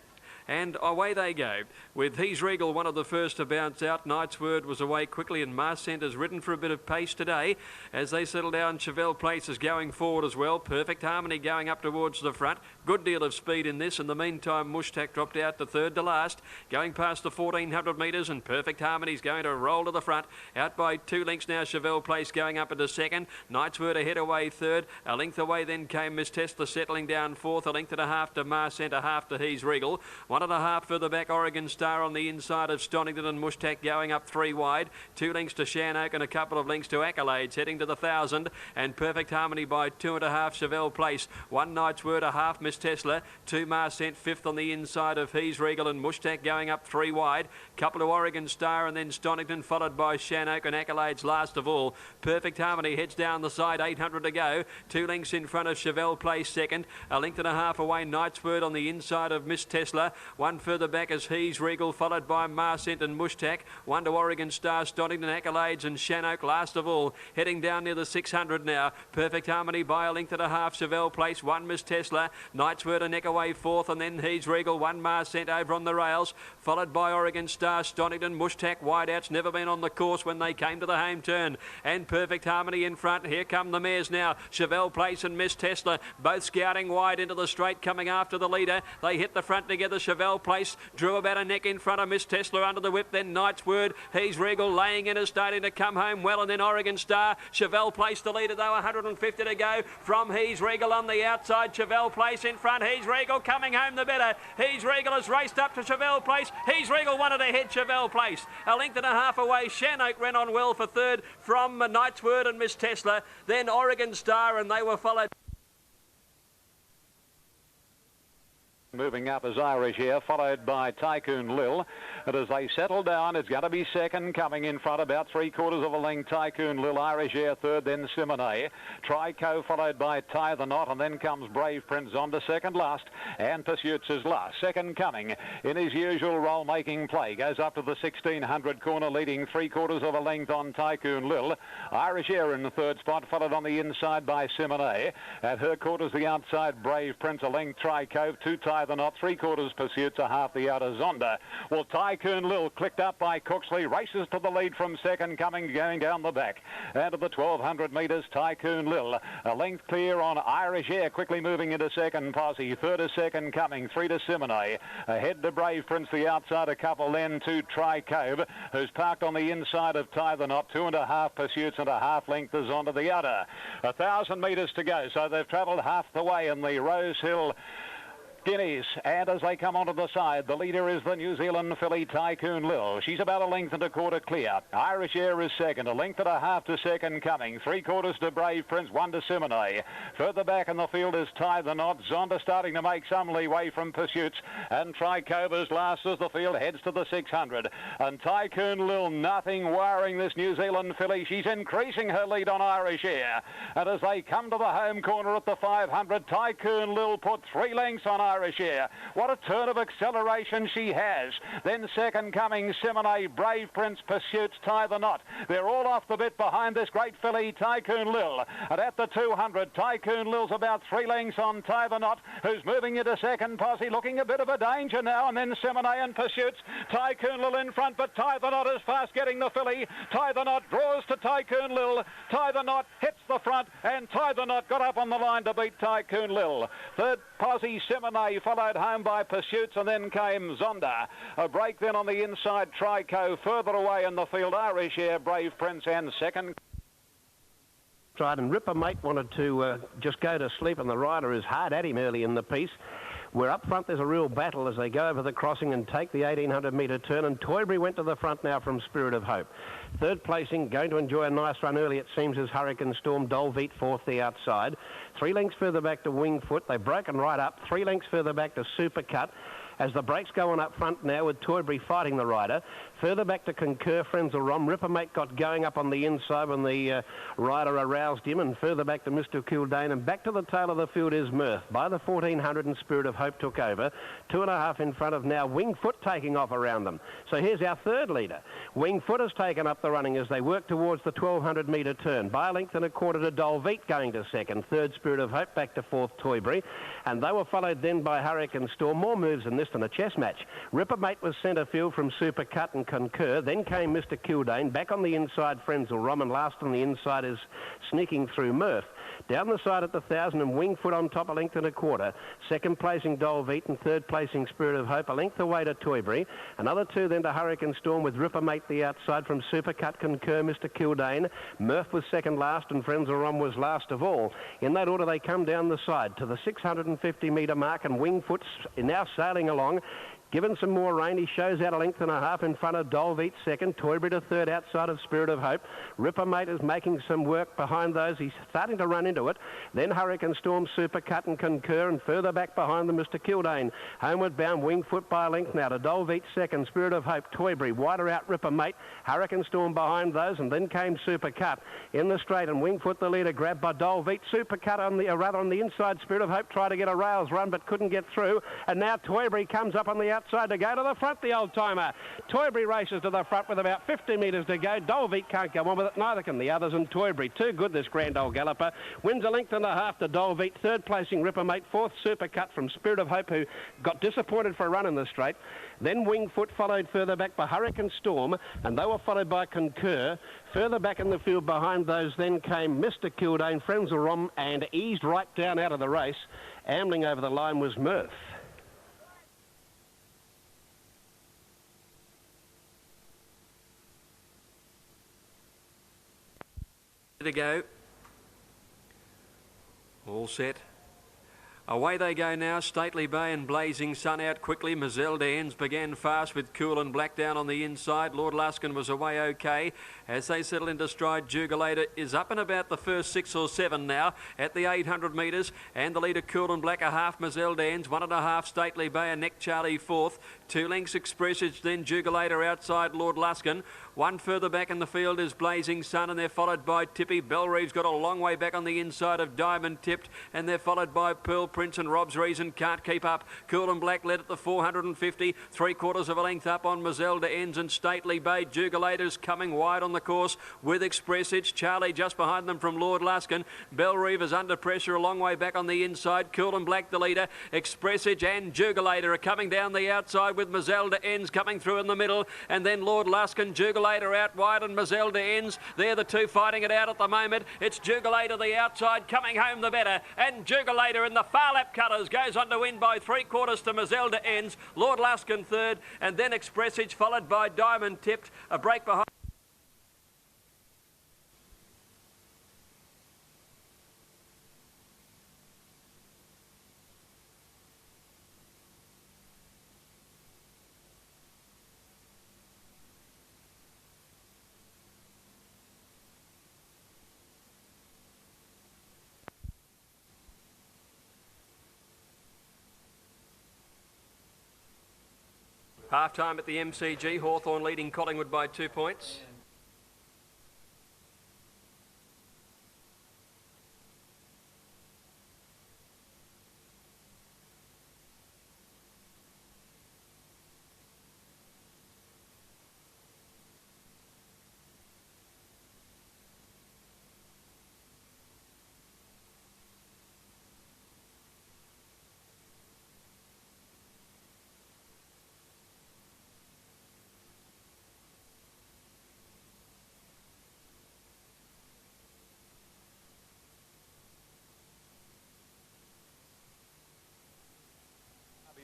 And away they go, with He's Regal one of the first to bounce out. Knight's Word was away quickly, and Mars Centre's ridden for a bit of pace today. As they settle down, Chevelle Place is going forward as well. Perfect Harmony going up towards the front. Good deal of speed in this. In the meantime, Mushtak dropped out to third to last, going past the 1400 metres, and Perfect Harmony's going to roll to the front. Out by 2 lengths now, Chevelle Place going up into second. Knight's Word ahead away third. A length away then came Miss Tesla settling down fourth. A length and a half to Mars Centre, half to He's Regal. 1.5 further back, Oregon Star on the inside of Stonington and Mushtak going up 3 wide. 2 lengths to Shannoak and a couple of lengths to Accolades, heading to the 1,000. And Perfect Harmony by 2.5, Chevelle Place. 1 Night's Word, a half, Miss Tesla. 2 Marcent, 5th on the inside of He's Regal and Mushtak going up 3 wide. Couple of Oregon Star and then Stonington, followed by Shannoak and Accolades last of all. Perfect Harmony heads down the side, 800 to go. 2 lengths in front of Chevelle Place second. A length and a half away, Night's Word on the inside of Miss Tesla. 1 further back is He's Regal, followed by Marcent and Mushtak. 1 to Oregon Star, Stonington, Accolades and Shannoak last of all. Heading down near the 600 now. Perfect Harmony by a length and a half, Chevelle Place. 1 Miss Tesla. Night's Word a neck away fourth, and then He's Regal. 1 Marcent over on the rails, followed by Oregon Star, Stonington, Mushtak. Wide out's never been on the course when they came to the home turn. And Perfect Harmony in front. Here come the mares now. Chevelle Place and Miss Tesla both scouting wide into the straight, coming after the leader. They hit the front together. Chevelle Place drew about a neck in front of Miss Tesla under the whip. Then Night's Word. He's Regal laying in is starting to come home well, and then Oregon Star. Chevelle Place the leader though, 150 to go from He's Regal on the outside. Chevelle Place in front. He's Regal coming home the better. He's Regal has raced up to Chevelle Place. He's Regal wanted to hit Chevelle Place. A length and a half away. Shannoak ran on well for third from Night's Word and Miss Tesla. Then Oregon Star, and they were followed.
Moving up is Irish here, followed by Tycoon Lil. And as they settle down, it's going to be second, coming in front about 3/4 of a length. Tycoon Lil, Irish Air third, then Simone. Trico followed by Tie the Knot, and then comes Brave Prince on to second last. And Pursuits is last. Second coming in his usual role-making play. Goes up to the 1600 corner, leading 3/4 of a length on Tycoon Lil. Irish Air in the third spot, followed on the inside by Simone. At her quarters, the outside, Brave Prince, a length Trico, 2 Tie the Knot, 3/4 Pursuits, a half the outer Zonda. Well, Tycoon Lil, clicked up by Cooksley, races to the lead from second coming, going down the back. Out of the 1200 metres, Tycoon Lil, a length clear on Irish Air, quickly moving into second posse. Third is second coming, 3 to Simone. Ahead to Brave Prince, the outside a couple, then to Tricove, who's parked on the inside of Tie the Knot. 2.5 Pursuits and a half length is onto the outer. 1,000 metres to go, so they've travelled half the way in the Rosehill Guineas, and as they come onto the side, the leader is the New Zealand filly Tycoon Lil. She's about a length and a quarter clear. Irish Air is second, a length and a half to second coming. 3/4 to Brave Prince, 1 to Simone. Further back in the field is Tie the Knot. Zonda starting to make some leeway from Pursuits, and Tricova's last as the field heads to the 600. And Tycoon Lil, nothing worrying this New Zealand filly. She's increasing her lead on Irish Air. And as they come to the home corner at the 500, Tycoon Lil put 3 lengths on Irish Air. What a turn of acceleration she has. Then second coming, Simone, Brave Prince, Pursuits, Tie the Knot. They're all off the bit behind this great filly, Tycoon Lil. And at the 200, Tycoon Lil's about 3 lengths on Tie the Knot, who's moving into second posse, looking a bit of a danger now. And then Simone and Pursuits. Tycoon Lil in front, but Tie the Knot is fast getting the filly. Tie the Knot draws to Tycoon Lil. Tie the Knot hits the front, and Tie the Knot got up on the line to beat Tycoon Lil. Third posse, Simone, followed home by Pursuits, and then came Zonda. A break then on the inside, Trico. Further away in the field, Irish Air, Brave Prince, and second.
Tried, and Ripper Mate wanted to just go to sleep, and the rider is hard at him early in the piece. Where up front there's a real battle as they go over the crossing and take the 1800 metre turn, and Toybury went to the front now from Spirit of Hope. Third placing, going to enjoy a nice run early, it seems, is Hurricane Storm. Dolveet fourth the outside. 3 lengths further back to Wingfoot. They've broken right up. 3 lengths further back to Supercut. As the breaks go on up front now with Toybury fighting the rider. Further back to Concur, Frenzel Rom. Rippermate got going up on the inside when the rider aroused him, and further back to Mr. Kildane, and back to the tail of the field is Mirth. By the 1400 and Spirit of Hope took over. 2.5 in front of now Wingfoot taking off around them. So here's our third leader. Wingfoot has taken up the running as they work towards the 1200 metre turn. By a length and a quarter to Dolveet going to second. Third Spirit of Hope back to fourth Toybury. And they were followed then by Hurricane Storm. More moves than this than a chess match. Rippermate was centre field from Supercut and Concur. Then came Mr. Kildane. Back on the inside, Frenzel Rom, and last on the inside is sneaking through Murph. Down the side at the 1000 and Wingfoot on top, a length and a quarter. Second placing Dolveet and third placing Spirit of Hope, a length away to Toybury. Another 2 then to Hurricane Storm with Rippermate the outside from Supercut, Concur, Mr. Kildane. Murph was second last and Frenzel Rom was last of all. In that order they come down the side to the 650 metre mark, and Wingfoot's now sailing along. Given some more rain, he shows out a length and a half in front of Dolbeat second. Toybury to third outside of Spirit of Hope. Ripper Mate is making some work behind those. He's starting to run into it. Then Hurricane Storm, Supercut and Concur, and further back behind them, Mr. Kildane. Homeward bound, Wingfoot by a length now to Dolbeat second. Spirit of Hope, Toybury. Wider out, Ripper Mate. Hurricane Storm behind those, and then came Supercut in the straight, and Wingfoot the leader, grabbed by Dolbeat. Supercut on the inside. Spirit of Hope tried to get a rails run but couldn't get through, and now Toybury comes up on the outside to go to the front, the old timer. Toybury races to the front with about 50 metres to go. Dolbeat can't go on with it, neither can the others, and Toybury, too good, this grand old galloper, wins a length and a half to Dolbeat. Third placing Ripper Mate. Fourth Supercut from Spirit of Hope, who got disappointed for a run in the straight. Then Wingfoot followed further back by Hurricane Storm, and they were followed by Concur. Further back in the field behind those then came Mr. Kildane, Frenzel Rom, and eased right down out of the race. Ambling over the line was Murph.
To go. All set. Away they go now. Stately Bay and Blazing Sun out quickly. Mazelle Ends began fast with Cool and Black down on the inside. Lord Luskin was away okay. As they settle into stride, Jugulator is up and about the first 6 or 7 now at the 800 metres. And the leader Cool and Black, a half Mazelle Ends, 1.5 Stately Bay, and Neck Charlie fourth. 2 lengths Expressage, then Jugulator outside Lord Luskin. One further back in the field is Blazing Sun, and they're followed by Tippy. Belreeve's got a long way back on the inside of Diamond Tipped, and they're followed by Pearl Prince, and Rob's Reason can't keep up. Cool and Black led at the 450, 3/4 of a length up on Mazelle Ends and Stately Bay. Jugulator's coming wide on the course with Expressage. Charlie just behind them from Lord Luskin. Belreeve is under pressure a long way back on the inside. Cool and Black the leader. Expressage and Jugulator are coming down the outside with Mazelle Ends coming through in the middle, and then Lord Luskin, Jugulator out wide, and Mazelle Ends. They're the two fighting it out at the moment. It's Jugulator the outside, coming home the better, and Jugulator in the far lap cutters goes on to win by 3/4 to Mazelle Ends. Lord Luskin third, and then Expressage followed by Diamond Tipped. A break behind. Half-time at the MCG. Hawthorn leading Collingwood by 2 points.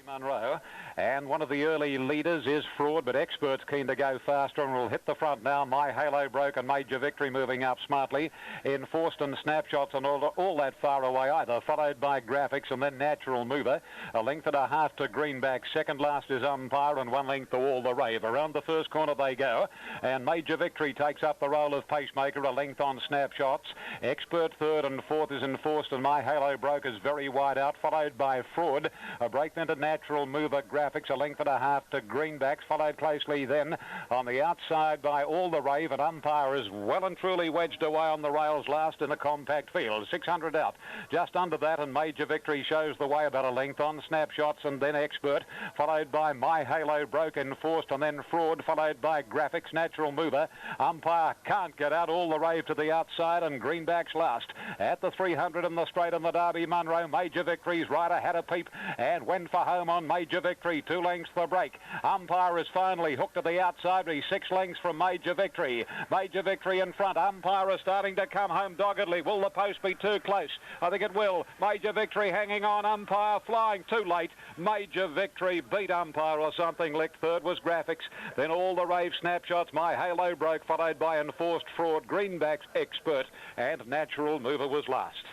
Munro, and one of the early leaders is Fraud, but Expert's keen to go faster and will hit the front now. My Halo Broke and Major Victory moving up smartly. Enforced and Snapshots and all that far away either, followed by Graphics and then Natural Mover. A length and a half to Greenback. Second last is Umpire, and 1 length to All the Rave. Around the first corner they go, and Major Victory takes up the role of Pacemaker, a length on Snapshots. Expert third, and fourth is Enforced, and My Halo Broke is very wide out, followed by Fraud. A break then to Natural Mover. Graphics, a length and a half to Greenbacks, followed closely then on the outside by All the Rave, and Umpire is well and truly wedged away on the rails last in a compact field. 600 out. Just under that, and Major Victory shows the way about a length on Snapshots, and then Expert, followed by My Halo Broke, Enforced, and then Fraud, followed by Graphics. Natural Mover. Umpire can't get out. All the Rave to the outside, and Greenbacks last. At the 300 in the straight in the Darby, Munro. Major Victory's Ryder had a peep and went for home on Major Victory. 2 lengths the break. Umpire is finally hooked to the outside. He's 6 lengths from Major Victory. Major Victory in front. Umpire is starting to come home doggedly. Will the post be too close? I think it will. Major Victory hanging on. Umpire flying too late. Major Victory beat Umpire or something. Licked. Third was Graphics. Then All the Rave, Snapshots. My Halo Broke, followed by Enforced, Fraud, Greenbacks, Expert, and Natural Mover was last.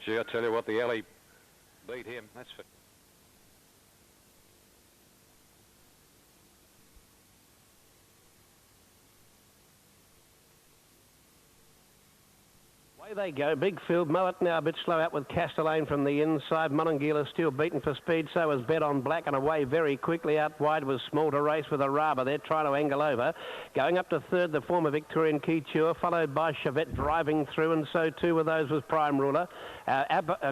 Gee, I tell you what, the Ellie beat him. That's for
They go. Big field. Moet now a bit slow out with Castellane from the inside. Monongila still beaten for speed. So is Bet on Black, and away very quickly. Out wide was Small to Race with a Raba. They're trying to angle over. Going up to third, the former Victorian Keyture, followed by Chevette driving through, and so too with those was Prime Ruler.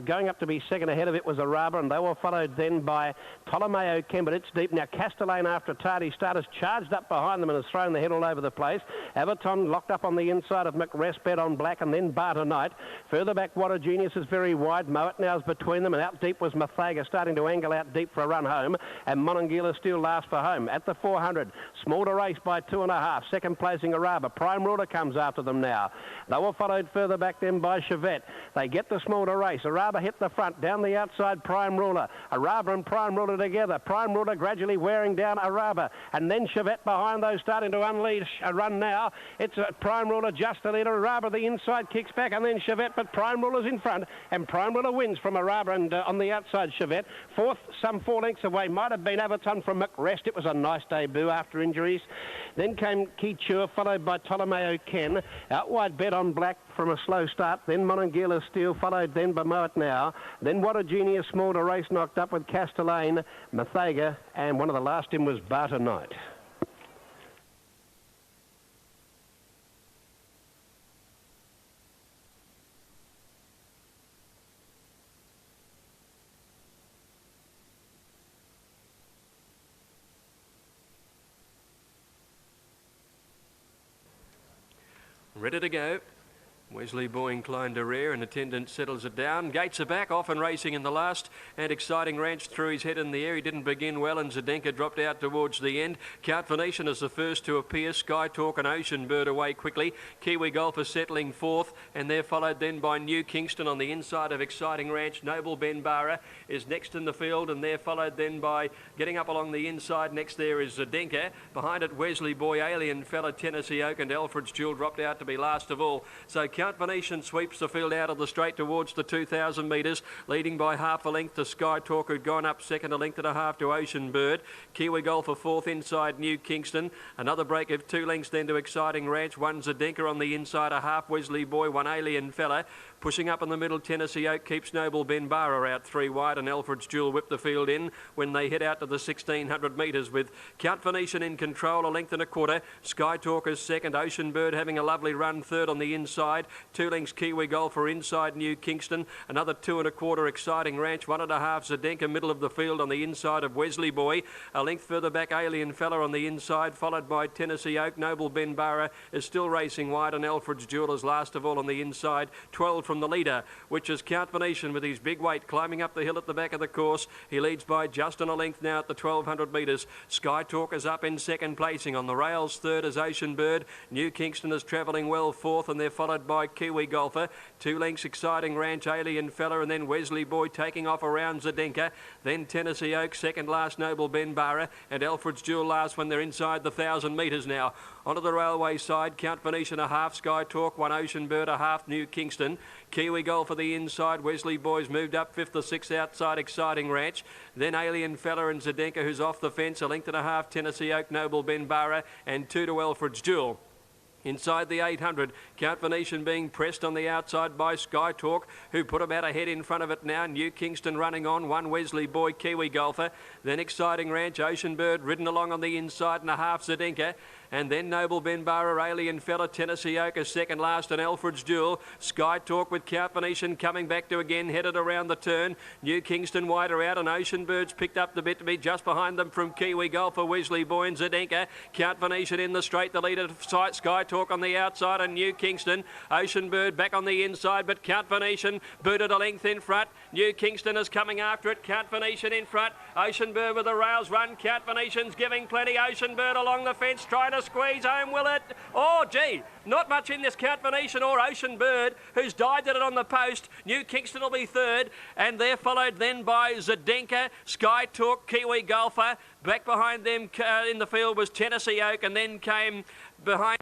Going up to be second ahead of it was a Raba, and they were followed then by Ptolomeo Ken, but it's deep. Now Castellane, after a tardy start, has charged up behind them and has thrown the head all over the place. Everton locked up on the inside of McRest, Bet on Black, and then Barter Knight. Further back, What a Genius is very wide. Moet now is between them, and out deep was Mathaga, starting to angle out deep for a run home, and Monongila still last for home. At the 400, Small to Race by 2.5. Second placing Araba. Prime Ruler comes after them now. They were followed further back then by Chevette. They get the Small to Race. Araba hit the front. Down the outside, Prime Ruler. Araba and Prime Ruler together. Prime Ruler gradually wearing down Araba, and then Chevette behind those starting to unleash a run now. It's Prime Ruler just a leader. Araba the inside kicks back, and then Chevette, but Prime Ruler's in front, and Prime Ruler wins from Araba, and on the outside Chevette. Fourth, some 4 lengths away, might have been Everton from McRest. It was a nice debut after injuries. Then came Keyture, followed by Ptolomeo Ken. Out wide, Bet on Black from a slow start. Then Monongila Steel, followed then by Moet now. Then What a Genius, Small to Race, knocked up with Castellane, Mathaga, and one of the last in was Barter Knight.
Ready to go. Wesley Boy inclined to rear, and attendant settles it down. Gates are back, off and racing in the last, and Exciting Ranch threw his head in the air. He didn't begin well, and Zdenka dropped out towards the end. Count Venetian is the first to appear. Sky Talk and Ocean Bird away quickly. Kiwi Golfer settling fourth, and they're followed then by New Kingston on the inside of Exciting Ranch. Noble Ben Barra is next in the field, and they're followed then by, getting up along the inside, next there is Zdenka. Behind it, Wesley Boy, Alien Fella, Tennessee Oak, and Alfred's Jewel dropped out to be last of all. So Count Venetian sweeps the field out of the straight towards the 2,000 metres, leading by half a length to Sky Talk, who'd gone up second, a length and a half to Ocean Bird. Kiwi Golfer fourth inside New Kingston. Another break of 2 lengths then to Exciting Ranch. One Zdenka on the inside, a half Wesley Boy, one Alien Fella. Pushing up in the middle, Tennessee Oak keeps Noble Ben Barra out 3 wide, and Alfred's Jewel whipped the field in when they head out to the 1,600 metres with Count Venetian in control, a length and a quarter. Sky Talk is second, Ocean Bird having a lovely run third on the inside. 2 lengths Kiwi Golfer inside New Kingston. Another 2 1/4 Exciting Ranch. 1 1/2 Zdenka middle of the field on the inside of Wesley Boy. A length further back, Alien Fella on the inside, followed by Tennessee Oak. Noble Ben Barra is still racing wide, and Alfred's Jewel is last of all on the inside. 12 from the leader, which is Count Venetian with his big weight climbing up the hill at the back of the course. He leads by just on a length now at the 1,200 metres. Sky Talk is up in second placing. On the rails, third is Ocean Bird. New Kingston is travelling well fourth, and they're followed by Kiwi Golfer. 2 lengths Exciting Ranch, Alien Fella, and then Wesley Boy taking off around Zdenka. Then Tennessee Oak, second last Noble Ben Barra, and Alfred's Jewel last when they're inside the 1,000 metres now. Onto the railway side, Count Venetian a half, Sky Talk, 1 Ocean Bird, a half New Kingston. Kiwi Golf for the inside, Wesley Boy's moved up 5th or 6th outside Exciting Ranch. Then Alien Fella and Zdenka, who's off the fence, a length and a half, Tennessee Oak, Noble Ben Barra, and 2 to Alfred's Jewel. Inside the 800, Count Venetian being pressed on the outside by Sky Talk, who put about a head in front of it now. New Kingston running on, 1 Wesley Boy, Kiwi Golfer. Then Exciting Ranch, Ocean Bird ridden along on the inside, and a half Zdenka. And then Noble Ben Barra, Alien Fella, Tennessee Oak is second last, and Alfred's Jewel. Sky Talk with Count Venetian coming back to again, headed around the turn. New Kingston wider out, and Ocean Bird's picked up the bit to be just behind them from Kiwi Golfer, Wesley Boy and Zdenka. Count Venetian in the straight, the leader sight, Sky Talk on the outside, and New Kingston. Ocean Bird back on the inside, but Count Venetian booted a length in front. New Kingston is coming after it. Count Venetian in front. Ocean Bird with a rails run. Count Venetian's giving plenty. Ocean Bird along the fence, trying to squeeze home, will it? Oh, gee, not much in this Count Venetian or Ocean Bird, who's dived at it on the post. New Kingston will be third, and they're followed then by Zdenka, Sky Talk, Kiwi Golfer. Back behind them in the field was Tennessee Oak, and then came behind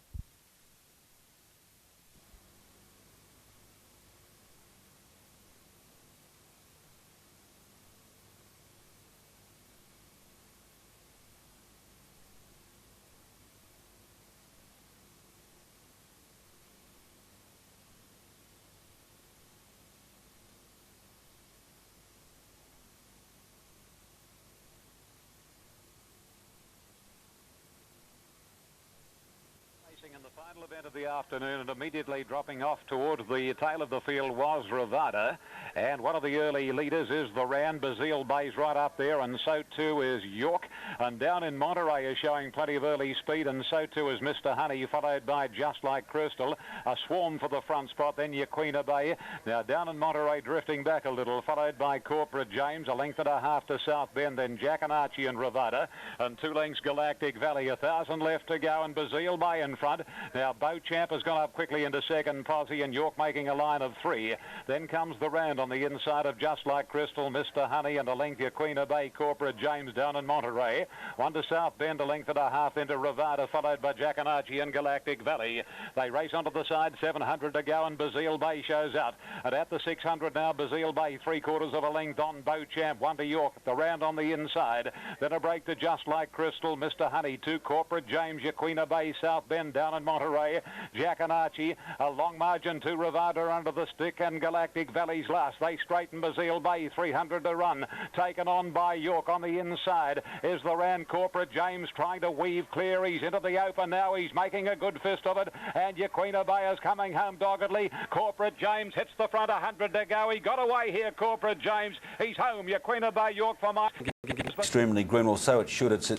Final event of the afternoon, and immediately dropping off towards the tail of the field was Ryder, and one of the early leaders is the Rand. Bazille Bay's right up there, and so too is York, and down in Monterey is showing plenty of early speed, and so too is Mr. Honey, followed by Just Like Crystal. A swarm for the front spot, then Yaquina Bay. Now down in Monterey, drifting back a little, followed by Corporate James, a length and a half to South Bend, then Jack and Archie and Ryder, and 2 lengths Galactic Valley. 1,000 left to go, and Bazille Bay in front. Now Beauchamp has gone up quickly into second, Posse and York making a line of 3. Then comes the Rand on the inside of Just Like Crystal, Mr. Honey, and a length Yaquina Bay, Corporate James down in Monterey. 1 to South Bend, a length and a half into Ryder, followed by Jack and Archie and Galactic Valley. They race onto the side, 700 to go, and Bazille Bay shows out. And at the 600 now, Bazille Bay, 3/4 of a length on Beauchamp, 1 to York, the Rand on the inside. Then a break to Just Like Crystal, Mr. Honey, 2 Corporate James, Yaquina Bay, South Bend down in Monterey. Jack and Archie, a long margin to Ryder under the stick, and Galactic Valley's last. They straighten Bazille Bay, 300 to run. Taken on by York on the inside is the Rand. Corporate James trying to weave clear. He's into the open now. He's making a good fist of it, and Yaquina Bay is coming home doggedly. Corporate James hits the front, 100 to go. He got away here, Corporate James. He's home. Yaquina Bay, York for my...
Extremely green, or so it should. It's